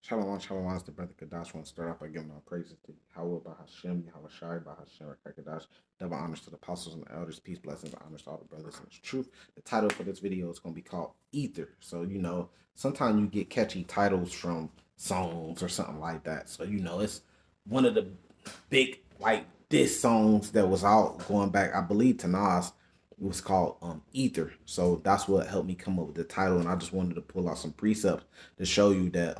Shalom, shalom, it's the brother Kadash. Want to start off by giving all praises to Yahweh, Bahashem, Yahweh Shai, Bahashem, Kadash. Double honors to the apostles and the elders, peace, blessings, honors to all the brothers and the truth. The title for this video is going to be called Ether. So, sometimes you get catchy titles from songs or something like that. So, it's one of the big, like, diss songs that was out going back, I believe, to Nas. It was called Ether. So that's what helped me come up with the title. And I just wanted to pull out some precepts to show you that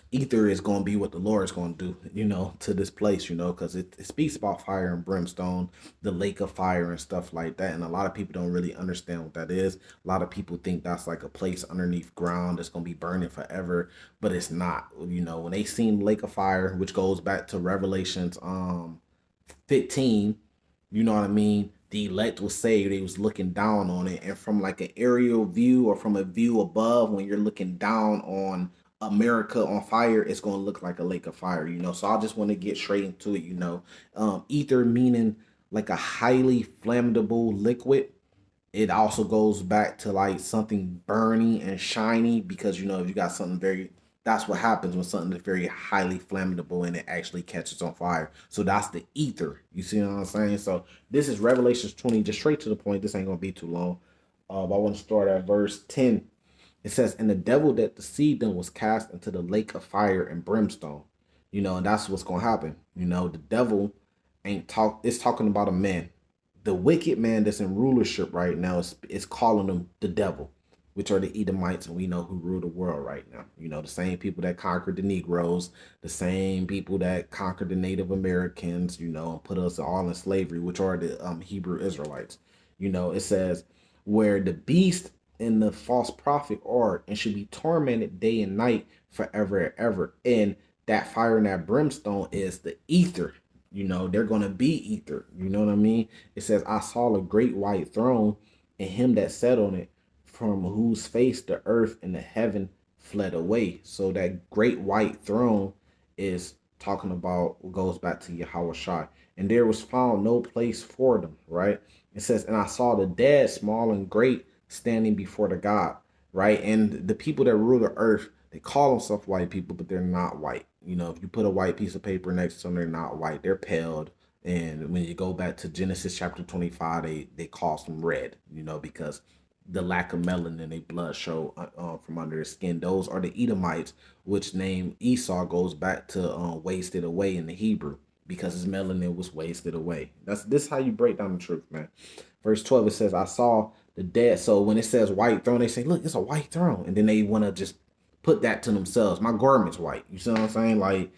ether is going to be what the Lord is going to do, to this place, because it speaks about fire and brimstone, the lake of fire and stuff like that. And a lot of people don't really understand what that is. A lot of people think that's like a place underneath ground that's going to be burning forever, but it's not. When they seen lake of fire, which goes back to Revelations 15, you know what I mean? The elect was saved. They was looking down on it. And from like an aerial view or from a view above, when you're looking down on America on fire, it's going to look like a lake of fire, So I just want to get straight into it, Ether meaning like a highly flammable liquid. It also goes back to like something burning and shiny because, if you got something that's what happens when something is very highly flammable and it actually catches on fire. So that's the ether. You see what I'm saying? So this is Revelations 20, just straight to the point. This ain't going to be too long. I want to start at verse 10. It says, and the devil that deceived them was cast into the lake of fire and brimstone. And that's what's going to happen. The devil it's talking about a man. The wicked man that's in rulership right now is calling them the devil, which are the Edomites, and we know who rule the world right now. The same people that conquered the Negroes, the same people that conquered the Native Americans, and put us all in slavery, which are the Hebrew Israelites. It says, where the beast and the false prophet are and should be tormented day and night forever and ever. And that fire and that brimstone is the ether. They're going to be ether. You know what I mean? It says, I saw a great white throne and him that sat on it, from whose face the earth and the heaven fled away. So that great white throne is talking about, goes back to Yahweh Shai. And there was found no place for them, right? It says, and I saw the dead, small and great, standing before the God, right? And the people that rule the earth, they call themselves white people, but they're not white. If you put a white piece of paper next to them, they're not white. They're pale. And when you go back to Genesis chapter 25, they call them red, because the lack of melanin in their blood show from under their skin. Those are the Edomites, which name Esau goes back to wasted away in the Hebrew, because his melanin was wasted away. This is how you break down the truth, man. Verse 12, it says, I saw the dead. So when it says white throne, they say, look, it's a white throne. And then they want to just put that to themselves. My garment's white. You see what I'm saying? Like,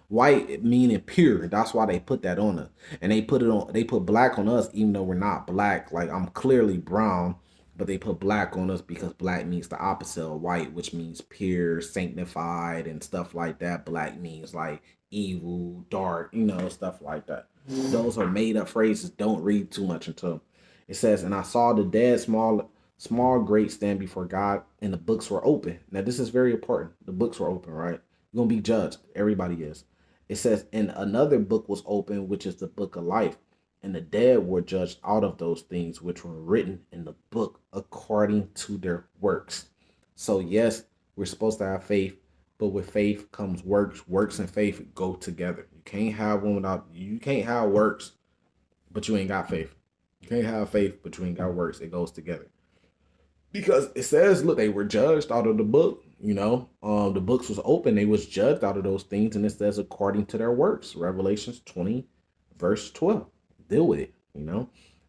white meaning pure. That's why they put that on us. And they put black on us, even though we're not black. Like, I'm clearly brown, but they put black on us because black means the opposite of white, which means pure, sanctified, and stuff like that. Black means like evil, dark, stuff like that. Those are made up phrases. Don't read too much into them. It says, and I saw the dead, small, great, stand before God, and the books were open. Now, this is very important. The books were open, right? You're going to be judged. Everybody is. It says, and another book was open, which is the book of life. And the dead were judged out of those things which were written in the book according to their works. So, yes, we're supposed to have faith, but with faith comes works. Works and faith go together. You can't have you can't have works, but you ain't got faith. You can't have faith, but you ain't got works. It goes together. Because it says, look, they were judged out of the book, the books was open. They was judged out of those things. And it says, according to their works, Revelations 20, verse 12, deal with it,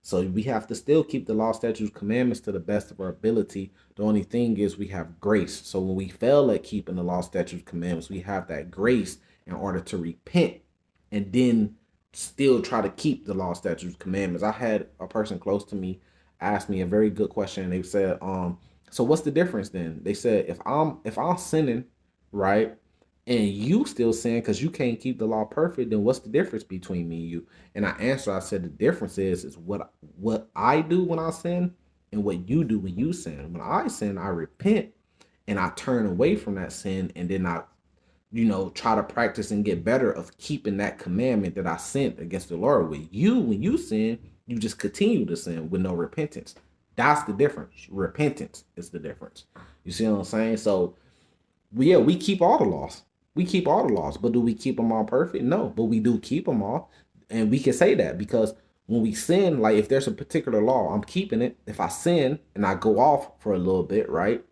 So we have to still keep the law, statutes, commandments to the best of our ability. The only thing is we have grace. So when we fail at keeping the law, statutes, commandments, we have that grace in order to repent and then still try to keep the law, statutes, commandments. I had a person close to me asked me a very good question. And they said, so what's the difference then? They said, if I'm sinning, right, and you still sin because you can't keep the law perfect, then what's the difference between me and you? And I said the difference is what I do when I sin and what you do when you sin. When I sin, I repent and I turn away from that sin, and then I try to practice and get better of keeping that commandment that I sinned against the Lord with. You, when you sin, you just continue to sin with no repentance. That's the difference. Repentance is the difference. You see what I'm saying? So Yeah, we keep all the laws. We keep all the laws, but do we keep them all perfect? No, but we do keep them all, and we can say that because when we sin, like if there's a particular law, I'm keeping it. If I sin and I go off for a little bit, right,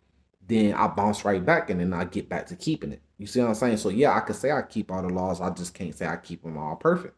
then I bounce right back, and then I get back to keeping it. You see what I'm saying? So yeah, I could say I keep all the laws. I just can't say I keep them all perfect.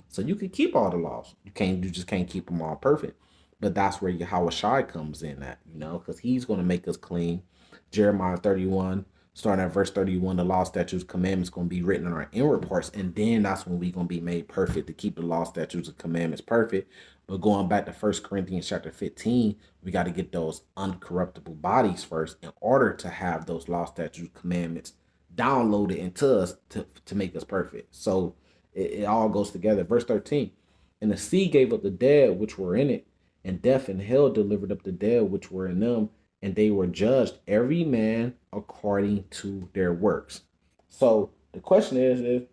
So you can keep all the laws. You can't. You just can't keep them all perfect. But that's where Yahweh Shai comes in at, because he's going to make us clean. Jeremiah 31, starting at verse 31, the law, statutes, commandments going to be written in our inward parts. And then that's when we're going to be made perfect to keep the law, statutes, and commandments perfect. But going back to 1 Corinthians chapter 15, we got to get those uncorruptible bodies first in order to have those law, statutes, commandments downloaded into us to make us perfect. So it all goes together. Verse 13, and the sea gave up the dead which were in it, and death and hell delivered up the dead which were in them, and they were judged every man according to their works. So the question is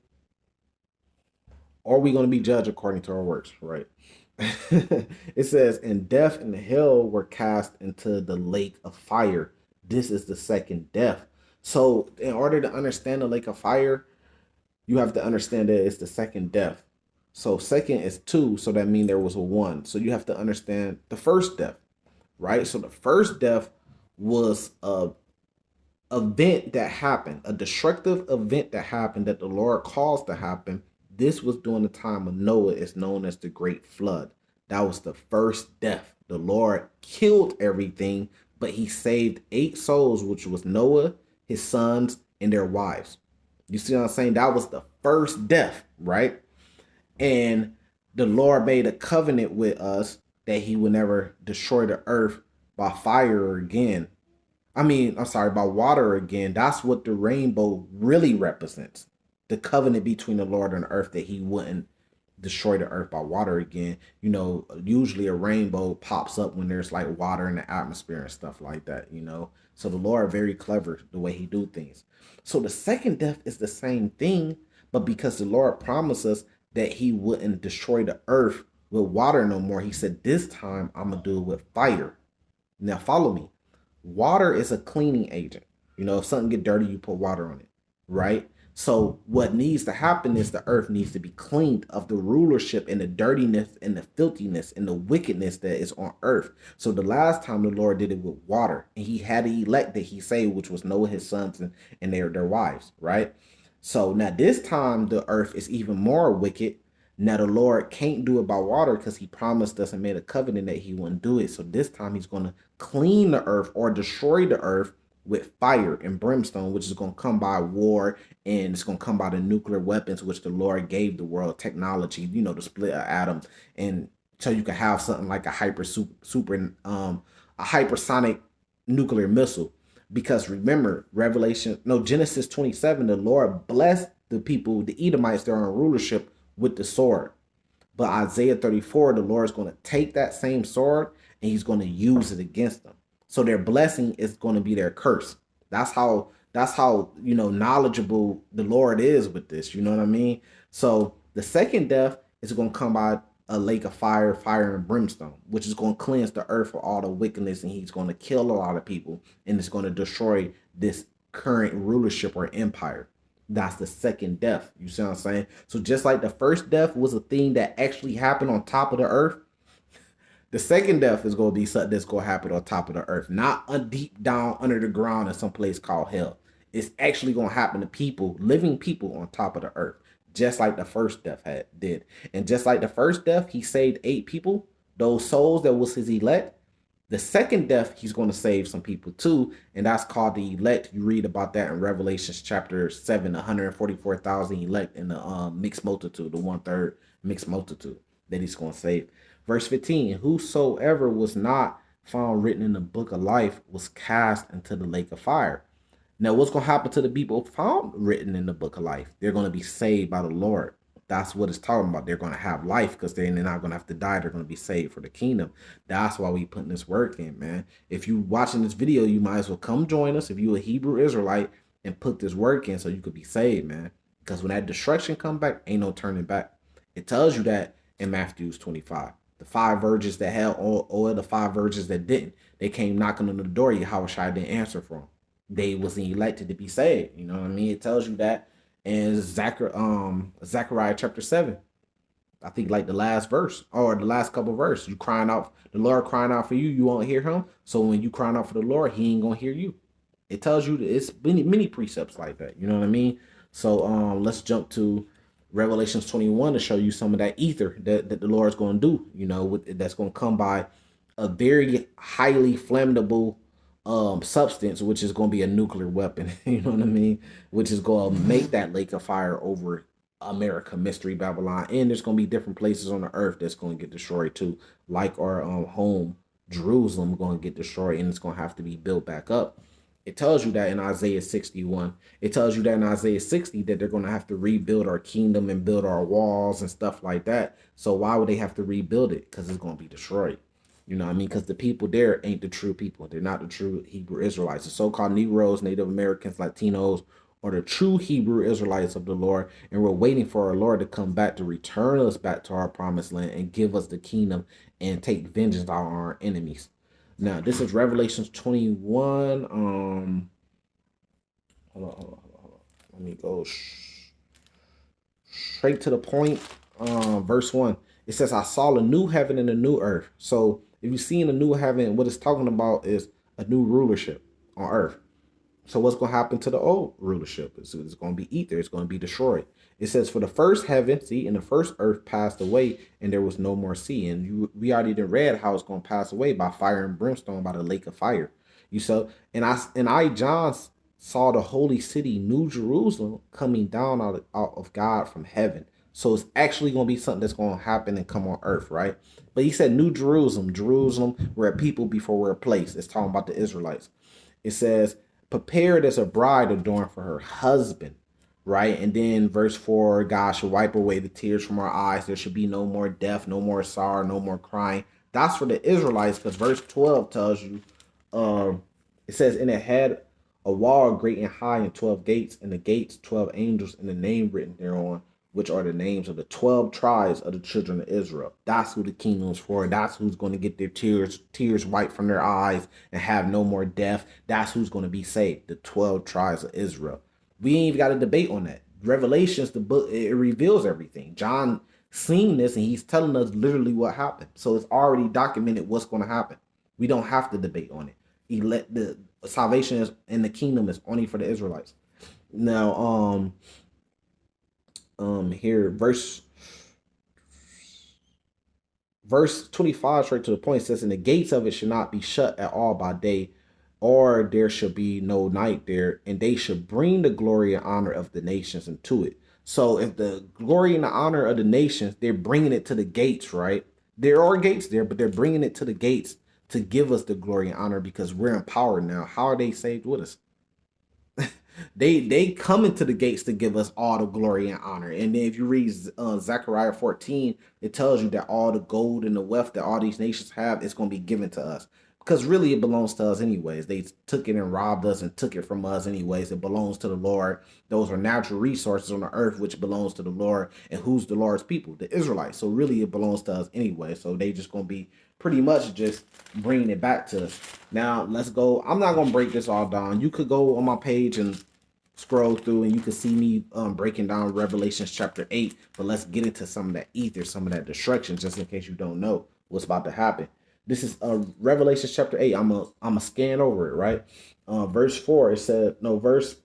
are we going to be judged according to our works, right? It says, and death and hell were cast into the lake of fire. This is the second death. So in order to understand the lake of fire, you have to understand that it's the second death. So second is two, so that means there was a one. So you have to understand the first death, right? So the first death was a event that happened, a destructive event that happened that the Lord caused to happen. This was during the time of Noah. It's known as the Great Flood. That was the first death. The Lord killed everything, but he saved 8 souls, which was Noah, his sons, and their wives. You see what I'm saying? That was the first death, right? And the Lord made a covenant with us that he would never destroy the earth by fire again. I'm sorry, by water again. That's what the rainbow really represents. The covenant between the Lord and the earth, that he wouldn't destroy the earth by water again. Usually a rainbow pops up when there's like water in the atmosphere and stuff like that. So the Lord very clever the way he do things. So the second death is the same thing, but because the Lord promised us that he wouldn't destroy the earth with water no more, he said, this time I'm going to do it with fire. Now follow me. Water is a cleaning agent. If something get dirty, you put water on it, right? So what needs to happen is the earth needs to be cleaned of the rulership and the dirtiness and the filthiness and the wickedness that is on earth. So the last time the Lord did it with water, and he had the elect that he saved, which was Noah, his sons, and their wives, right? So now this time the earth is even more wicked. Now the Lord can't do it by water because he promised us and made a covenant that he wouldn't do it. So this time he's going to clean the earth or destroy the earth with fire and brimstone, which is going to come by war, and it's going to come by the nuclear weapons, which the Lord gave the world technology, to split an atom, and so you can have something like a a hypersonic nuclear missile. Because remember, Genesis 27, the Lord blessed the people, the Edomites, their own rulership, with the sword. But Isaiah 34, the Lord is going to take that same sword and he's going to use it against them. So their blessing is going to be their curse. That's how knowledgeable the Lord is with this. You know what I mean? So the second death is going to come by a lake of fire, and brimstone, which is going to cleanse the earth for all the wickedness, and he's going to kill a lot of people, and it's going to destroy this current rulership or empire. That's the second death. You see what I'm saying? So just like the first death was a thing that actually happened on top of the earth, the second death is going to be something that's going to happen on top of the earth, not deep down under the ground in some place called hell. It's actually going to happen to people, living people on top of the earth, just like the first death did. And just like the first death, he saved 8 people, those souls that was his elect. The second death, he's going to save some people too, and that's called the elect. You read about that in Revelation chapter 7, 144,000 elect in the mixed multitude, the 1/3 mixed multitude that he's going to save. Verse 15, whosoever was not found written in the book of life was cast into the lake of fire. Now, what's going to happen to the people found written in the book of life? They're going to be saved by the Lord. That's what it's talking about. They're going to have life because they're not going to have to die. They're going to be saved for the kingdom. That's why we putting this work in, man. If you watching this video, you might as well come join us if you a Hebrew Israelite and put this work in so you could be saved, man. Because when that destruction come back, ain't no turning back. It tells you that in Matthew 25. The 5 virgins that had oil, the 5 virgins that didn't. They came knocking on the door. Yahushua didn't answer for them. they wasn't elected to be saved. You know what I mean? It tells you that in Zechariah chapter 7. I think like the last verse or the last couple verses. You crying out, the Lord crying out for you, you won't hear him. So when you crying out for the Lord, he ain't gonna hear you. It tells you that it's many precepts like that. You know what I mean? So let's jump to Revelations 21 to show you some of that ether that the Lord's gonna do, you know, that's gonna come by a very highly flammable substance, which is going to be a nuclear weapon. You know what I mean? Which is going to make that lake of fire over America, Mystery Babylon, and there's going to be different places on the earth that's going to get destroyed too, like our home Jerusalem going to get destroyed, and it's going to have to be built back up. It tells you that in Isaiah 61. It tells you that in Isaiah 60 that they're going to have to rebuild our kingdom and build our walls and stuff like that. So why would they have to rebuild it? Because it's going to be destroyed. You know what I mean? Because the people there ain't the true people. They're not the true Hebrew Israelites. The so-called Negroes, Native Americans, Latinos are the true Hebrew Israelites of the Lord. And we're waiting for our Lord to come back to return us back to our promised land and give us the kingdom and take vengeance on our enemies. Now, this is Revelations 21. Hold on. Let me go straight to the point. Verse 1. It says, I saw a new heaven and a new earth. So if you see in a new heaven, what it's talking about is a new rulership on earth. So what's going to happen to the old rulership? It's going to be ether. It's going to be destroyed. It says, for the first heaven, see, and the first earth passed away, and there was no more sea. And we already did read how it's going to pass away by fire and brimstone, by the lake of fire. You saw, and I John saw the holy city, New Jerusalem, coming down out of God from heaven. So it's actually going to be something that's going to happen and come on earth, right? But he said New Jerusalem, Jerusalem, we're a people before we're a place. It's talking about the Israelites. It says, prepared as a bride adorned for her husband, right? And then verse 4, God shall wipe away the tears from our eyes. There should be no more death, no more sorrow, no more crying. That's for the Israelites, because verse 12 tells you, it says, and it had a wall great and high and 12 gates, and the gates 12 angels, and the name written thereon, which are the names of the 12 tribes of the children of Israel. That's who the kingdom is for. That's who's going to get their tears wiped from their eyes and have no more death. That's who's going to be saved, the 12 tribes of Israel. We ain't even got a debate on that. Revelations, the book, it reveals everything. John seen this, and he's telling us literally what happened. So it's already documented what's going to happen. We don't have to debate on it. The salvation is in the kingdom is only for the Israelites. Now, here verse 25 straight to the point says, and the gates of it should not be shut at all by day, or there should be no night there, and they should bring the glory and honor of the nations into it. So if the glory and the honor of the nations, they're bringing it to the gates, right? There are gates there, but they're bringing it to the gates to give us the glory and honor, because we're empowered now. How are they saved with us? They come into the gates to give us all the glory and honor. And then if you read Zechariah 14, it tells you that all the gold and the wealth that all these nations have is going to be given to us, because really it belongs to us anyways. They took it and robbed us and took it from us anyways. It belongs to the Lord. Those are natural resources on the earth which belongs to the Lord. And who's the Lord's people? The Israelites. So really it belongs to us anyway. So they just going to be pretty much just bringing it back to us. Now let's go. I'm not going to break this all down. You could go on my page and scroll through, and you can see me breaking down Revelations chapter 8. But let's get into some of that ether, some of that destruction, just in case you don't know what's about to happen. This is Revelation chapter 8. I'm a scan over it, right? Verse 4, it said, no, verse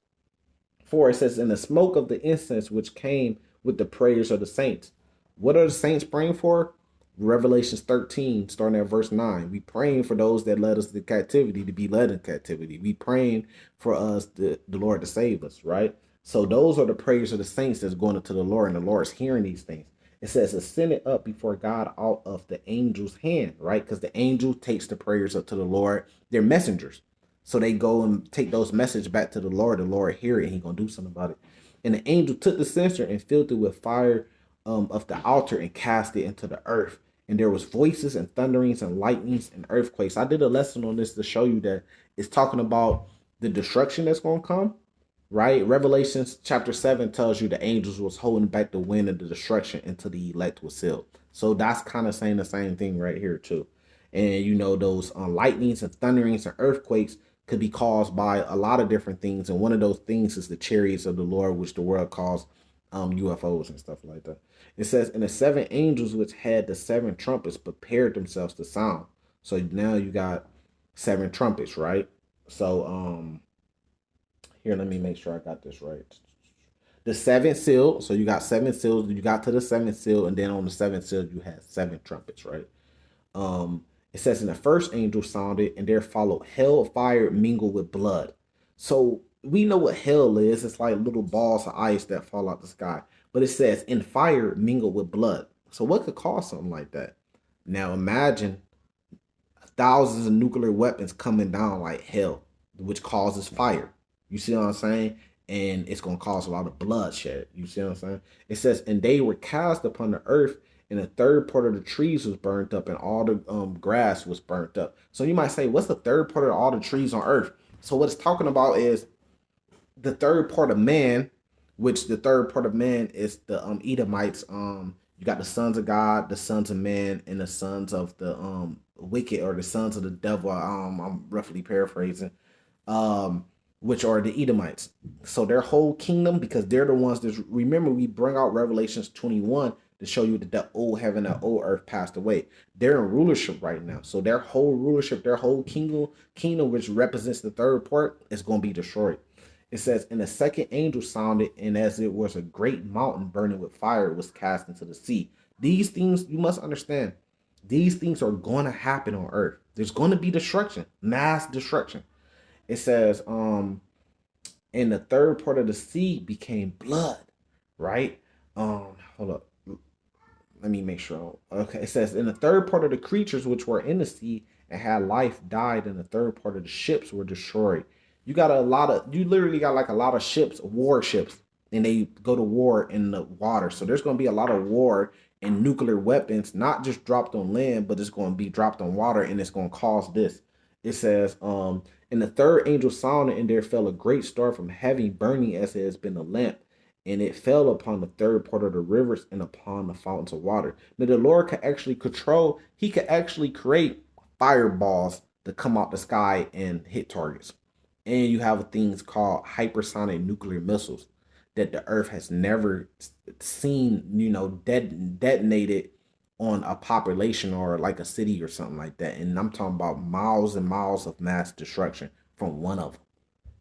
4, it says, in the smoke of the incense which came with the prayers of the saints. What are the saints praying for? Revelations 13, starting at verse 9. We praying for those that led us to captivity to be led in captivity. We praying for us, the Lord to save us, right? So those are the prayers of the saints that's going into the Lord, and the Lord's hearing these things. It says, ascend it up before God out of the angel's hand, right? Because the angel takes the prayers up to the Lord. They're messengers. So they go and take those messages back to the Lord. The Lord hear it, and He gonna do something about it. And the angel took the censer and filled it with fire of the altar and cast it into the earth. And there was voices and thunderings and lightnings and earthquakes. I did a lesson on this to show you that it's talking about the destruction that's going to come, right? Revelations chapter 7 tells you the angels was holding back the wind of the destruction until the elect was sealed. So that's kind of saying the same thing right here too. And you know, those lightnings and thunderings and earthquakes could be caused by a lot of different things, and one of those things is the chariots of the Lord, which the world calls UFOs and stuff like that. It says, and the seven angels which had the seven trumpets prepared themselves to sound. So now you got seven trumpets, right? So here, let me make sure I got this right. The seventh seal, so you got seven seals, you got to the seventh seal, and then on the seventh seal you had seven trumpets, right? It says, and the first angel sounded, and there followed hell fire mingled with blood. So we know what hell is. It's like little balls of ice that fall out the sky. But it says, in fire mingled with blood. So what could cause something like that? Now imagine thousands of nuclear weapons coming down like hell, which causes fire. You see what I'm saying? And it's going to cause a lot of bloodshed. You see what I'm saying? It says, and they were cast upon the earth, and a third part of the trees was burnt up, and all the grass was burnt up. So you might say, what's the third part of all the trees on earth? So what it's talking about is the third part of man, which the third part of man is the Edomites. You got the sons of God, the sons of man, and the sons of the wicked, or the sons of the devil. I'm roughly paraphrasing. Which are the Edomites. So their whole kingdom, because they're the ones that, remember, we bring out Revelations 21 to show you that the old heaven and old earth passed away. They're in rulership right now. So their whole rulership, their whole kingdom, which represents the third part, is going to be destroyed. It says, and the second angel sounded, and as it was a great mountain burning with fire, it was cast into the sea. These things, you must understand, these things are going to happen on earth. There's going to be destruction, mass destruction. It says, and the third part of the sea became blood, right? Hold up. Let me make sure. Okay, it says, and the third part of the creatures which were in the sea and had life died, and the third part of the ships were destroyed. You literally got like a lot of ships, warships, and they go to war in the water. So there's going to be a lot of war and nuclear weapons, not just dropped on land, but it's going to be dropped on water, and it's going to cause this. It says, and the third angel sounded, and there fell a great star from heaven, burning as it has been a lamp, and it fell upon the third part of the rivers and upon the fountains of water. Now the Lord could actually control, he could actually create fireballs to come out the sky and hit targets. And you have things called hypersonic nuclear missiles that the earth has never seen, detonated on a population or like a city or something like that. And I'm talking about miles and miles of mass destruction from one of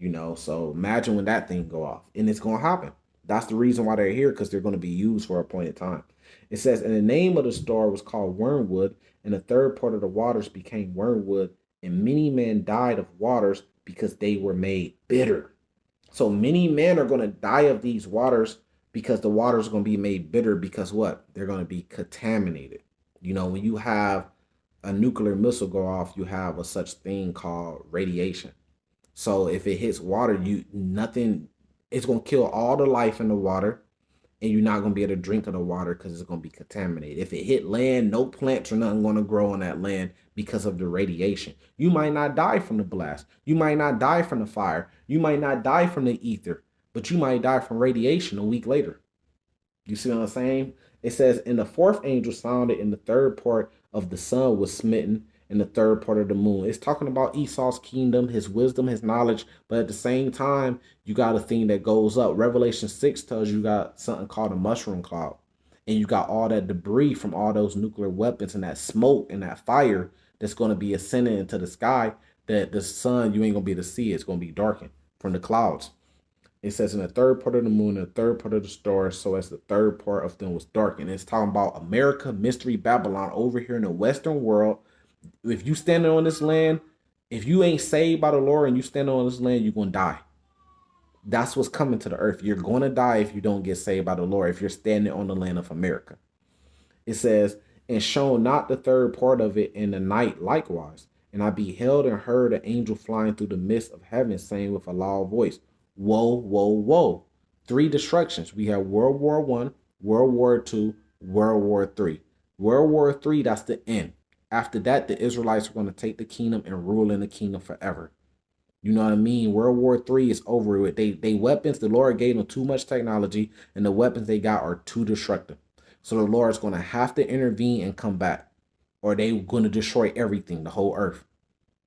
them. So imagine when that thing go off, and it's going to happen. That's the reason why they're here, because they're going to be used for a point in time. It says, and the name of the star was called wormwood, and the third part of the waters became wormwood, and many men died of waters because they were made bitter. So many men are going to die of these waters because the water is going to be made bitter, because what? They're going to be contaminated. When you have a nuclear missile go off, you have a such thing called radiation. So if it hits water, it's going to kill all the life in the water, and you're not going to be able to drink of the water because it's going to be contaminated. If it hit land, no plants or nothing going to grow on that land because of the radiation. You might not die from the blast. You might not die from the fire. You might not die from the ether, but you might die from radiation a week later. You see what I'm saying? It says, and the fourth angel sounded, and the third part of the sun was smitten, and the third part of the moon. It's talking about Esau's kingdom, his wisdom, his knowledge, but at the same time, you got a thing that goes up. Revelation 6 tells you got something called a mushroom cloud, and you got all that debris from all those nuclear weapons and that smoke and that fire that's going to be ascending into the sky, that the sun, you ain't going to be able to see. It's going to be darkened from the clouds. It says, in the third part of the moon, and the third part of the stars, so as the third part of them was darkened. It's talking about America, Mystery Babylon, over here in the Western world. If you standing on this land, if you ain't saved by the Lord and you standing on this land, you're going to die. That's what's coming to the earth. You're going to die if you don't get saved by the Lord, if you're standing on the land of America. It says, and shone not the third part of it in the night likewise. And I beheld and heard an angel flying through the midst of heaven, saying with a loud voice, woe, woe, woe. 3 destructions. We have World War I, World War II, World War III. World War III, that's the end. After that, the Israelites are going to take the kingdom and rule in the kingdom forever. You know what I mean? World War III is over with. They weapons, the Lord gave them too much technology, and the weapons they got are too destructive. So the Lord's going to have to intervene and come back, or they're going to destroy everything, the whole earth.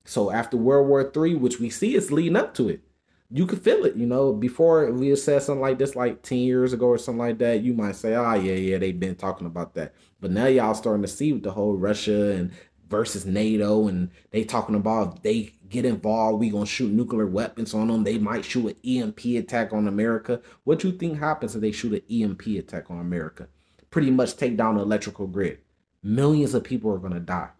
So after World War III, which we see is leading up to it, you could feel it. Before we had said something like this like 10 years ago or something like that, you might say, oh, yeah, they've been talking about that. But now y'all starting to see with the whole Russia and versus NATO, and they talking about if they get involved, we gonna shoot nuclear weapons on them. They might shoot an EMP attack on America. What you think happens if they shoot an EMP attack on America? Pretty much take down the electrical grid. Millions of people are gonna die.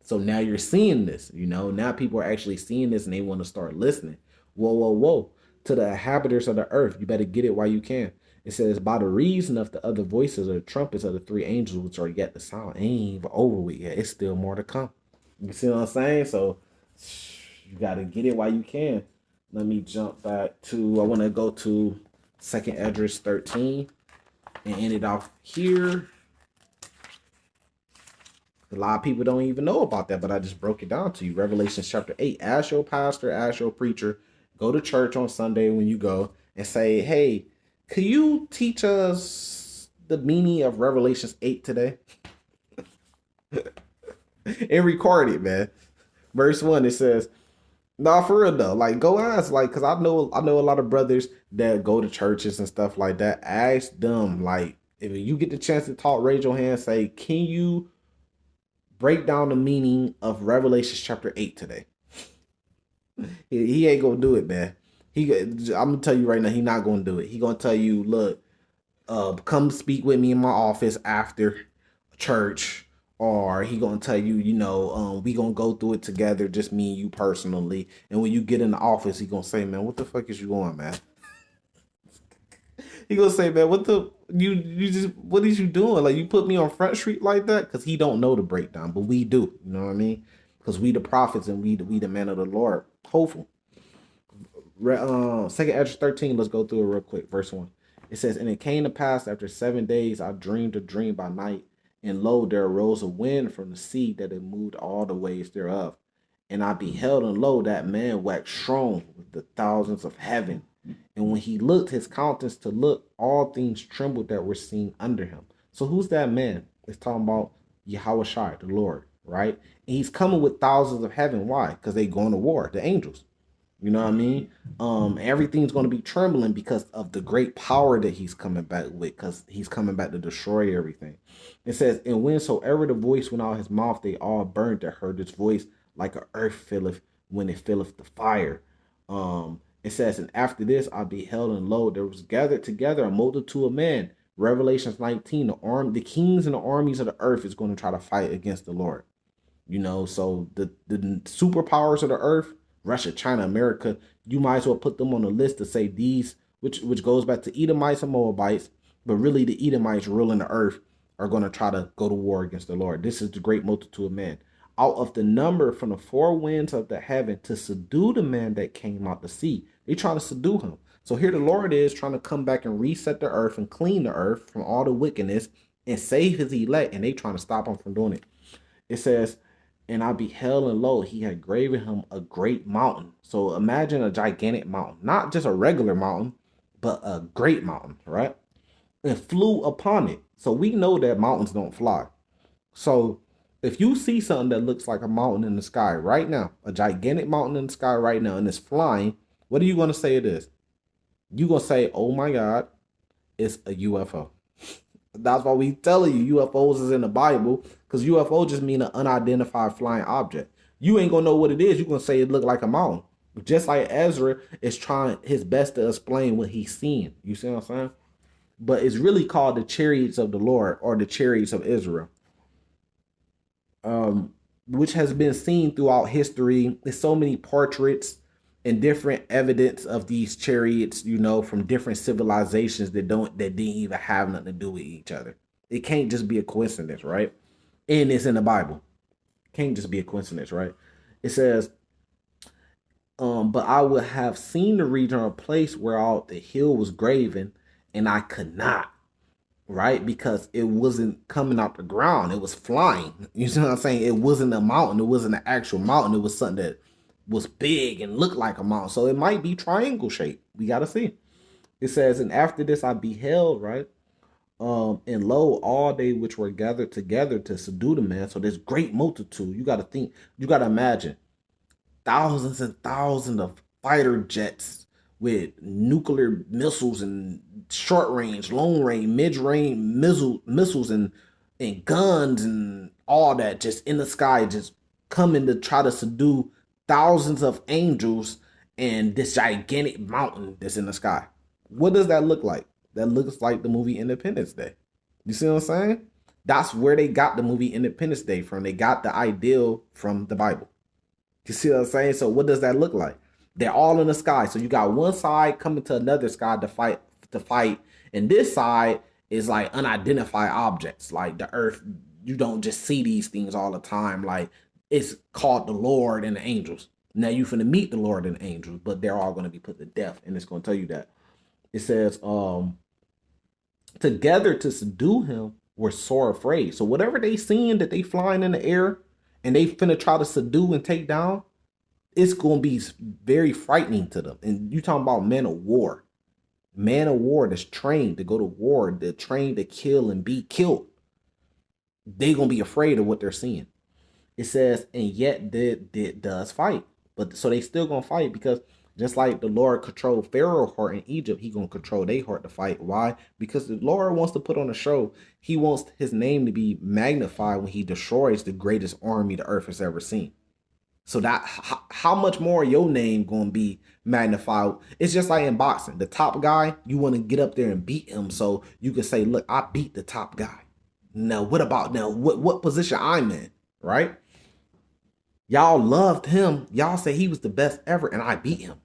So now you're seeing this, now people are actually seeing this and they want to start listening. Whoa, whoa, whoa. To the inhabitants of the earth, you better get it while you can. It says, by the reason of the other voices or the trumpets of the three angels which are yet to sound, ain't even over with yet. It's still more to come. You see what I'm saying? So you got to get it while you can. Let me jump back to, I want to go to 2nd Esdras 13 and end it off here. A lot of people don't even know about that, but I just broke it down to you. Revelation chapter 8. Ask your pastor, ask your preacher, go to church on Sunday when you go and say, hey, could you teach us the meaning of Revelations 8 today? And record it, man. Verse 1, it says, nah, for real though. Like, go ask, like, because I know a lot of brothers that go to churches and stuff like that. Ask them, like, if you get the chance to talk, raise your hand, say, can you break down the meaning of Revelation chapter 8 today? He ain't gonna do it, man. I'm gonna tell you right now, he not gonna do it. He gonna tell you, look, come speak with me in my office after church, or he gonna tell you, we gonna go through it together, just me and you personally. And when you get in the office, he gonna say, man, what the fuck is you on, man? He gonna say, man, what is you doing? Like, you put me on Front Street like that? Because he don't know the breakdown, but we do. You know what I mean? Because we the prophets and we the man of the Lord. Hopeful. 2nd Esdras 13, let's go through it real quick. Verse 1. It says, and it came to pass after 7 days, I dreamed a dream by night, and lo, there arose a wind from the sea that it moved all the waves thereof. And I beheld, and lo, that man waxed strong with the thousands of heaven. And when he looked, his countenance to look, all things trembled that were seen under him. So who's that man? It's talking about Yahweh, the Lord, right? And he's coming with thousands of heaven. Why? Because they going to war, the angels. You know what I mean? Everything's going to be trembling because of the great power that he's coming back with, because he's coming back to destroy everything. It says, and whensoever the voice went out his mouth, they all burned that heard his voice, like a earth filleth when it filleth the fire. It says, and after this I beheld, and lo, there was gathered together a multitude of men. Revelations 19, the kings and the armies of the earth is going to try to fight against the Lord. So the superpowers of the earth, Russia, China, America, you might as well put them on the list to say these, which goes back to Edomites and Moabites, but really the Edomites ruling the earth are going to try to go to war against the Lord. This is the great multitude of men. Out of the number from the four winds of the heaven to subdue the man that came out the sea. They trying to subdue him. So here the Lord is trying to come back and reset the earth and clean the earth from all the wickedness and save his elect, and they trying to stop him from doing it. It says, and I beheld, and lo, he had graven him a great mountain. So imagine a gigantic mountain, not just a regular mountain, but a great mountain, right? And flew upon it. So we know that mountains don't fly. So if you see something that looks like a mountain in the sky right now, a gigantic mountain in the sky right now, and it's flying, what are you going to say it is? You're going to say, oh my God, it's a UFO. That's why we telling you UFOs is in the Bible, because UFO just mean an unidentified flying object. You ain't going to know what it is. You're going to say it look like a mountain. Just like Ezra is trying his best to explain what he's seeing. You see what I'm saying? But it's really called the Chariots of the Lord, or the Chariots of Israel. Which has been seen throughout history. There's so many portraits and different evidence of these chariots, from different civilizations that didn't even have nothing to do with each other. It can't just be a coincidence, right? And it's in the Bible. Can't just be a coincidence, right? It says, but I would have seen the region or place where all the hill was graven, and I could not. Right? Because it wasn't coming out the ground. It was flying. You see what I'm saying? It wasn't a mountain. It wasn't an actual mountain. It was something that was big and looked like a mountain. So it might be triangle shaped. We got to see. It says, and after this I beheld, right? And lo, all they which were gathered together to subdue the man. So this great multitude. You got to think, you got to imagine. thousands and thousands of fighter jets with nuclear missiles and short range, long range, mid range missiles and guns and all that just in the sky, just coming to try to subdue thousands of angels and this gigantic mountain that's in the sky. What does that look like? That looks like the movie Independence Day. You see what I'm saying? That's where they got the movie Independence Day from. They got the ideal from the Bible. You see what I'm saying? So what does that look like? They're all in the sky. So you got one side coming to another sky to fight, and this side is like unidentified objects, like the earth. You don't just see these things all the time. Like it's called the Lord and the angels. Now you finna meet the Lord and the angels, but they're all gonna be put to death, and it's gonna tell you that. It says, together to subdue him were sore afraid. So whatever they seeing that they flying in the air and they finna try to subdue and take down, it's gonna be very frightening to them. And you talking about men of war. Man of war that's trained to go to war, they're trained to kill and be killed. They gonna be afraid of what they're seeing. It says, and yet did does fight. But so they still gonna fight because just like the Lord controlled Pharaoh's heart in Egypt, he gonna control their heart to fight. Why? Because the Lord wants to put on a show. He wants his name to be magnified when he destroys the greatest army the earth has ever seen. So that how much more your name gonna be magnified? It's just like in boxing. The top guy, you want to get up there and beat him so you can say, look, I beat the top guy. Now, what about now? What position I'm in, right? Y'all loved him. Y'all say he was the best ever, and I beat him.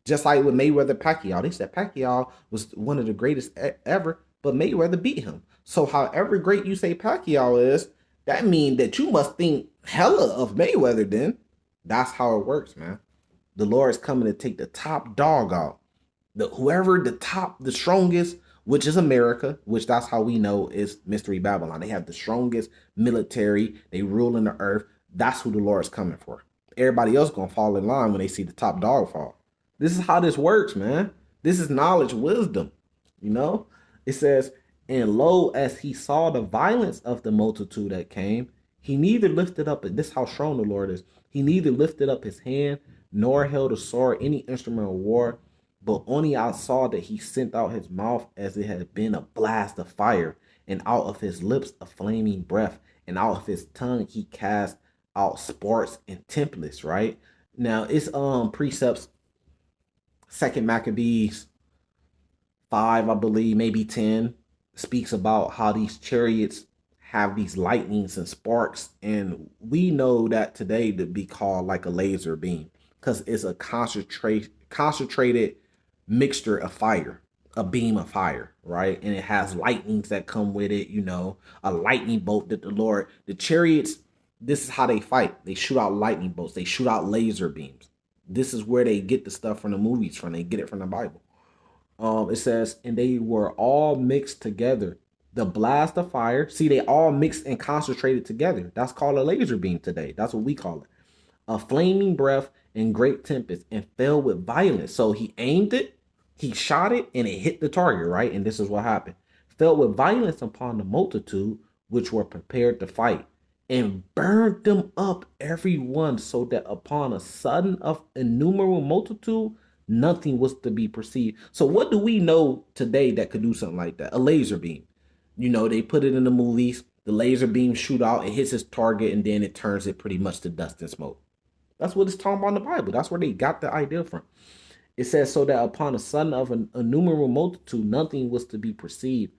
Just like with Mayweather Pacquiao. They said Pacquiao was one of the greatest ever, but Mayweather beat him. So however great you say Pacquiao is, that means that you must think hella of Mayweather then. That's how it works, man. The Lord is coming to take the top dog out. Whoever the strongest, which is America, which that's how we know is Mystery Babylon. They have the strongest military. They rule in the earth. That's who the Lord is coming for. Everybody else gonna fall in line when they see the top dog fall. This is how this works, man. This is knowledge, wisdom. You know, it says, and lo, as he saw the violence of the multitude that came, he neither lifted up, this is how strong the Lord is. He neither lifted up his hand, nor held a sword, any instrument of war, but only I saw that he sent out his mouth as it had been a blast of fire, and out of his lips a flaming breath, and out of his tongue he cast out sparks and tempests, right? Now it's precepts, Second Maccabees 5, I believe, maybe 10, speaks about how these chariots have these lightnings and sparks, and we know that today to be called like a laser beam because it's a concentrated mixture of fire, a beam of fire, right? And it has lightnings that come with it, you know, a lightning bolt that the chariots, this is how they fight. They shoot out lightning bolts. They shoot out laser beams. This is where they get the stuff from the movies from. They get it from the Bible. It says, and they were all mixed together. The blast of fire. See, they all mixed and concentrated together. That's called a laser beam today. That's what we call it. A flaming breath and great tempest and fell with violence. So he aimed it, he shot it, and it hit the target, right? And this is what happened. Fell with violence upon the multitude, which were prepared to fight, and burned them up every one, so that upon a sudden of innumerable multitude, nothing was to be perceived. So what do we know today that could do something like that? A laser beam. You know, they put it in the movies. The laser beam shoot out, it hits its target, and then it turns it pretty much to dust and smoke. That's what it's talking about in the Bible. That's where they got the idea from. It says, so that upon a sudden of an innumerable multitude, nothing was to be perceived,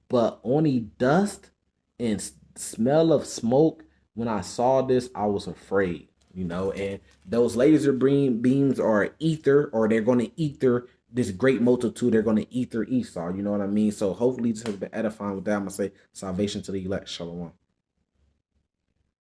but only dust and smell of smoke. When I saw this, I was afraid, you know, and those laser beams are ether, or they're going to ether this great multitude. They're going to ether Esau, you know what I mean? So hopefully this has been edifying with that. I'm going to say salvation to the elect. Shalom.